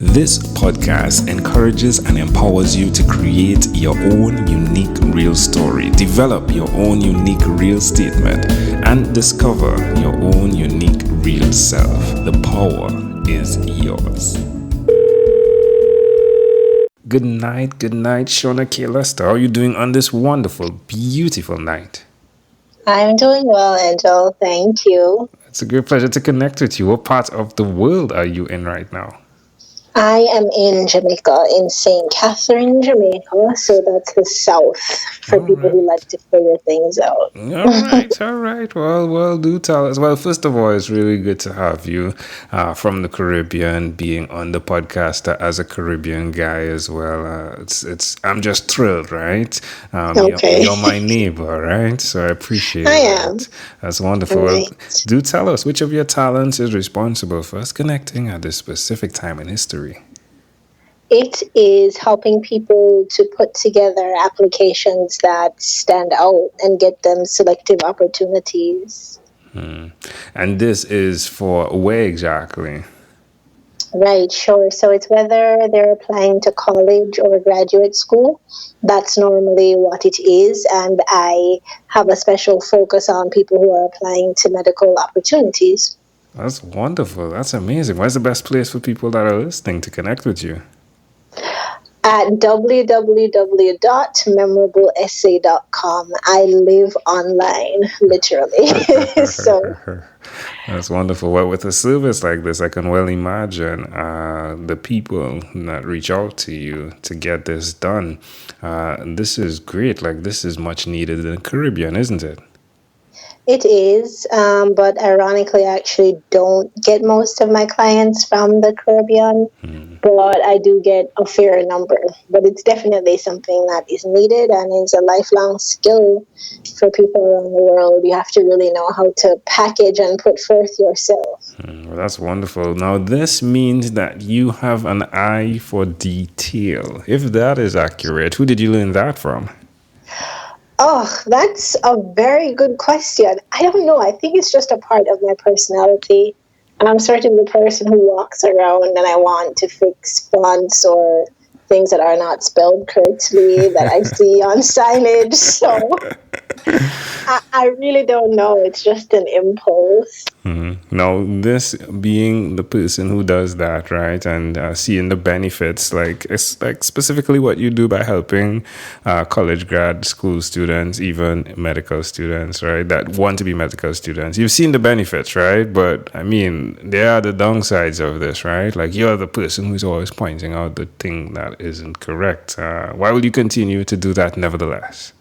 This podcast encourages and empowers you to create your own unique real story, develop your own unique real statement, and discover your own unique real self. The power is yours. Good night, Shawna-Kaye Lester. How are you doing on this wonderful, beautiful night? I'm doing well, Angel. Thank you. It's a great pleasure to connect with you. What part of the world are you in right now? I am in Jamaica, in St. Catherine, Jamaica. So that's the south for people who like to figure things out. All right. Well, do tell us. Well, first of all, it's really good to have you from the Caribbean, being on the podcast as a Caribbean guy as well. I'm just thrilled, right? Okay. You're my neighbor, right? So I appreciate I that. am. That's wonderful. Right. Well, do tell us which of your talents is responsible for us connecting at this specific time in history. It is helping people to put together applications that stand out and get them selective opportunities. And this is for where exactly? Right, sure. So it's whether they're applying to college or graduate school. That's normally what it is. And I have a special focus on people who are applying to medical opportunities. That's wonderful. That's amazing. Where's the best place for people that are listening to connect with you? At www.memorableessay.com. I live online, literally. So that's wonderful. Well, with a service like this, I can well imagine the people that reach out to you to get this done. This is great. Like, this is much needed in the Caribbean, isn't it? It is, but ironically, I actually don't get most of my clients from the Caribbean, but I do get a fair number. But it's definitely something that is needed and is a lifelong skill for people around the world. You have to really know how to package and put forth yourself. Well, that's wonderful. Now, this means that you have an eye for detail. If that is accurate, who did you learn that from? Oh, that's a very good question. I don't know. I think it's just a part of my personality. I'm sort of the person who walks around and I want to fix fonts or things that are not spelled correctly that I see on signage. So I really don't know. It's just an impulse. Now, this being the person who does that, right, and seeing the benefits, it's like specifically what you do by helping college grad school students, even medical students, right, that want to be medical students. You've seen the benefits, right? But I mean, there are the downsides of this, right? Like, you're the person who's always pointing out the thing that isn't correct. Why will you continue to do that nevertheless?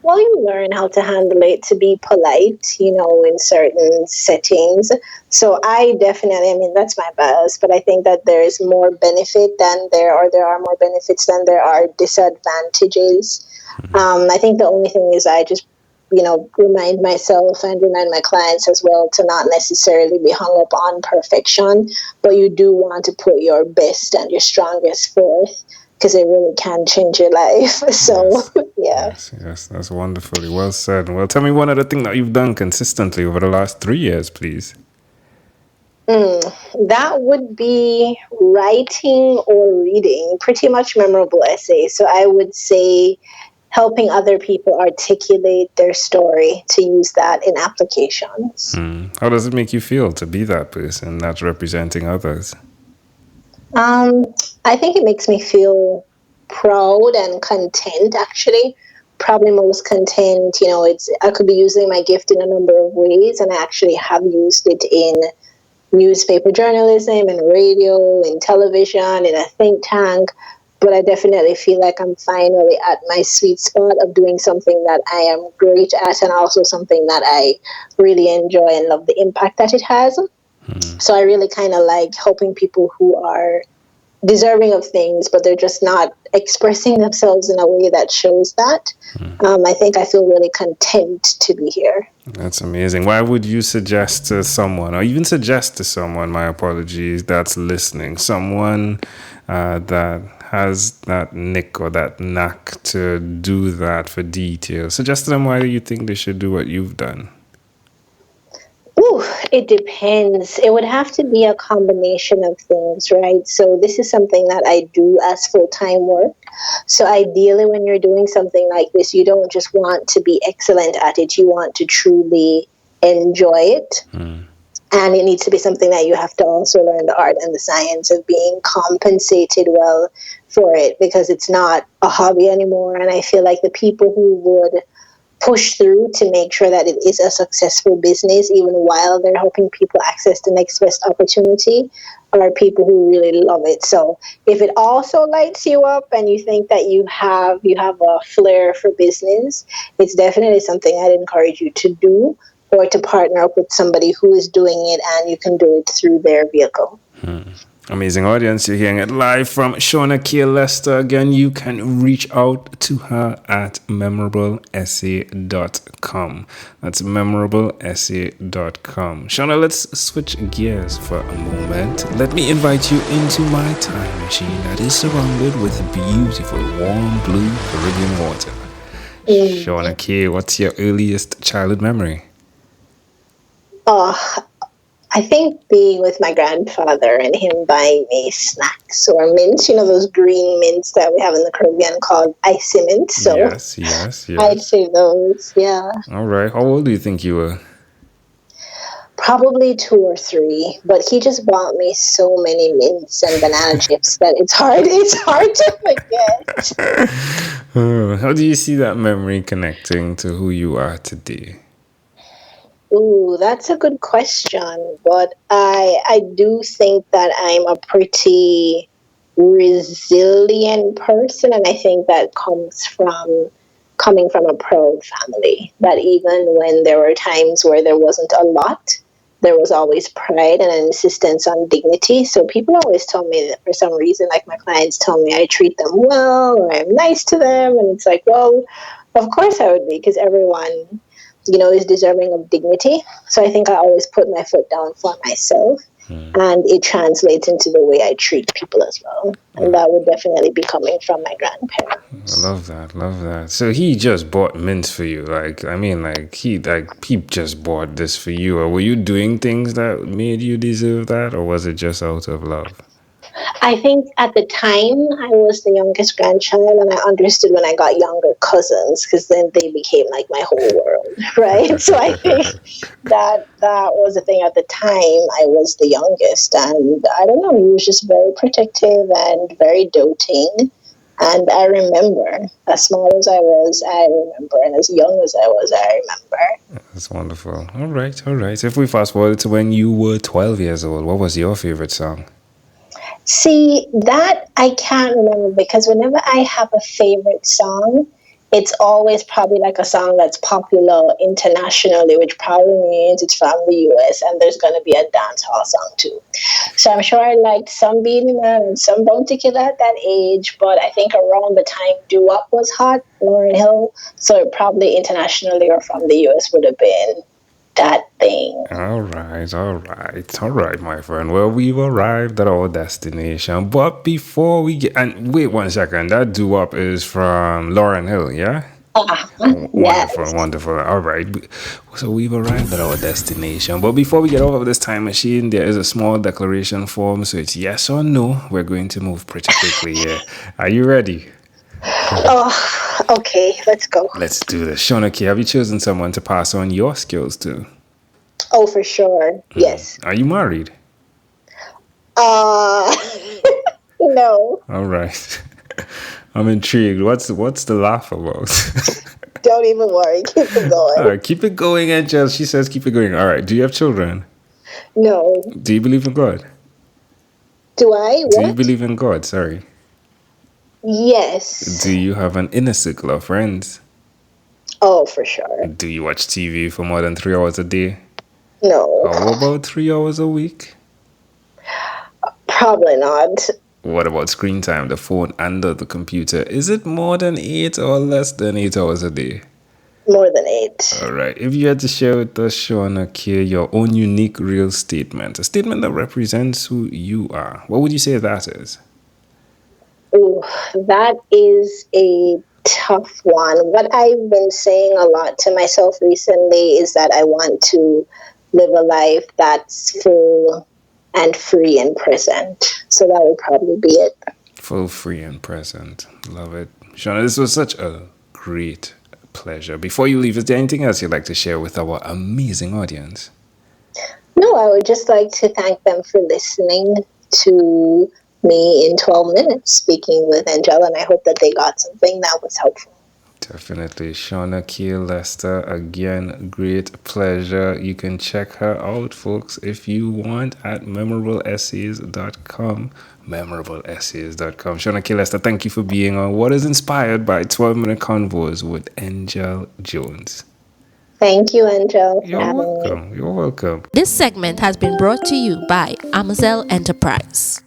Well, you learn how to handle it, to be polite, in certain settings. So that's my bias, but I think that there is more benefit there are more benefits than there are disadvantages. I think the only thing is I just, remind myself and remind my clients as well to not necessarily be hung up on perfection, but you do want to put your best and your strongest forth, because it really can change your life. So, yeah. Yes, that's wonderfully well said. Well, tell me one other thing that you've done consistently over the last 3 years, please. That would be writing or reading, pretty much memorable essays. So I would say helping other people articulate their story, to use that in applications. How does it make you feel to be that person that's representing others? I think it makes me feel proud and content, actually. Probably most content, I could be using my gift in a number of ways, and I actually have used it in newspaper journalism, in radio, in television, in a think tank. But I definitely feel like I'm finally at my sweet spot of doing something that I am great at, and also something that I really enjoy and love the impact that it has. So I really kind of like helping people who are deserving of things, but they're just not expressing themselves in a way that shows that. I think I feel really content to be here. That's amazing. Why would you suggest to someone, or even suggest to someone, my apologies, that's listening, someone that has that nick or that knack to do that for detail, suggest to them why you think they should do what you've done? Ooh, it depends. It would have to be a combination of things, right? So this is something that I do as full-time work. So ideally, when you're doing something like this, you don't just want to be excellent at it. You want to truly enjoy it. And it needs to be something that you have to also learn the art and the science of being compensated well for it, because it's not a hobby anymore. And I feel like the people who would push through to make sure that it is a successful business, even while they're helping people access the next best opportunity, are people who really love it. So if it also lights you up and you think that you have a flair for business, it's definitely something I'd encourage you to do, or to partner up with somebody who is doing it and you can do it through their vehicle. Amazing audience. You're hearing it live from Shawna-Kaye Lester. Again, you can reach out to her at memorableessay.com. That's memorableessay.com. Shawna, let's switch gears for a moment. Let me invite you into my time machine that is surrounded with beautiful, warm, blue Caribbean water. Shawna-Kaye, what's your earliest childhood memory? Oh, I think being with my grandfather and him buying me snacks or mints, those green mints that we have in the Caribbean called icy mints. So Yes. I'd say those, yeah. All right. How old do you think you were? Probably 2 or 3, but he just bought me so many mints and banana chips that it's hard to forget. How do you see that memory connecting to who you are today? Ooh, that's a good question. But I do think that I'm a pretty resilient person, and I think that comes from coming from a proud family. That even when there were times where there wasn't a lot, there was always pride and an insistence on dignity. So people always tell me that for some reason, like my clients tell me I treat them well or I'm nice to them, and it's like, well, of course I would be, because everyone is deserving of dignity. So I think I always put my foot down for myself, and it translates into the way I treat people as well. And that would definitely be coming from my grandparents. I love that. So he just bought mints for you. He just bought this for you. Or were you doing things that made you deserve that, or was it just out of love? I think at the time I was the youngest grandchild, and I understood when I got younger cousins, because then they became like my whole world, right? So I think that was the thing. At the time I was the youngest, and I don't know, he was just very protective and very doting. And I remember, as small as I was, I remember, and as young as I was, I remember. That's wonderful. All right. So if we fast forward to when you were 12 years old, what was your favorite song? See, that I can't remember, because whenever I have a favorite song, it's always probably like a song that's popular internationally, which probably means it's from the US, and there's going to be a dancehall song too. So I'm sure I liked some Beanie Man and some Bounty Killer at that age, but I think around the time Doo Wop was hot, Lauryn Hill, so it probably internationally or from the US would have been that thing. All right, my friend. Well, we've arrived at our destination. But before we get... And wait 1 second. That doo-wop is from Lauryn Hill, yeah? Wonderful. All right. So we've arrived at our destination. But before we get off of this time machine, there is a small declaration form. So it's yes or no. We're going to move pretty quickly here. Are you ready? Oh, okay, let's go. Let's do this. Shawna-Kaye, have you chosen someone to pass on your skills to? Oh, for sure. Yes. Are you married? No. All right. I'm intrigued. What's the laugh about? Don't even worry. Keep it going. All right, keep it going, Angel. She says keep it going. All right. Do you have children? No. Do you believe in God? Do I? What? Do you believe in God? Sorry. Yes. Do you have an inner circle of friends? Oh, for sure. Do you watch TV for more than 3 hours a day? No. How about 3 hours a week? Probably not. What about screen time, the phone and the computer? Is it more than 8 or less than 8 hours a day? More than 8. All right. If you had to share with us, Shawna-Kaye, your own unique real statement, a statement that represents who you are, what would you say that is? Ooh, that is a tough one. What I've been saying a lot to myself recently is that I want to live a life that's full and free and present. So that would probably be it. Full, free, and present. Love it. Shawna, this was such a great pleasure. Before you leave, is there anything else you'd like to share with our amazing audience? No, I would just like to thank them for listening to me in 12 minutes speaking with Angela, and I hope that they got something that was helpful. Definitely. Shawna-Kaye Lester, again, great pleasure. You can check her out, folks, if you want, at memorableessays.com. Memorableessays.com. Shawna-Kaye Lester, thank you for being on What is Inspired by 12-Minute Convos with Angel Jones. Thank you, Angel, for You're having welcome. me. You're welcome. This segment has been brought to you by Amherst Enterprise.